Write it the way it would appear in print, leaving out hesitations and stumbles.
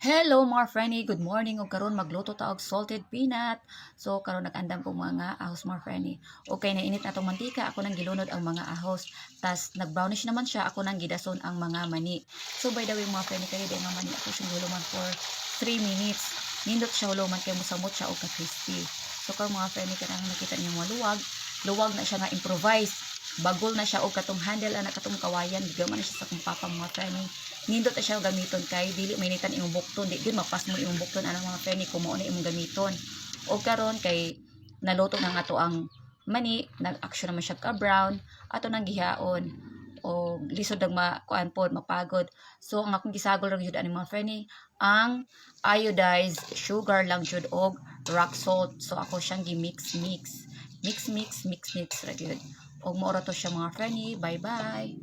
Hello mga friendly, good morning ug karon magluto ta og salted peanut. So karon nag-andam ko mga ahos mga friendly. Okay na init na tong mantika, ako nang gilunod ang mga ahos. Tas nag-brownish naman siya, ako nang gidason ang mga mani. So by the way mga friendly, kayo din ang mani ako siyang huluman for 3 minutes. Nindot siya huluman kay musamot siya og ka-crispy. So karon mga friendly, kanang nakita niyo mga luwag na siya nga improvise. Bagol na siya og katong handle ana katong kawayan, gigama na siya sa kung papa mga friendly. Nindot na siya gamiton kay dili mainitan imong bukton, di gyud mapas mo imong bukton ana mga friendly kung mao na imong gamiton. O karon kay naluto na nga to ang mani, nag-action naman siya ka brown, ato nang gihaon o lisod ang makuan pod mapagod. So ang akong gisagol ra gyud ani mga friendly ang iodized sugar lang jud og rock salt. So ako siyang gi-mix mix ra gyud. Og mao ra to siya mga friendly. Bye bye.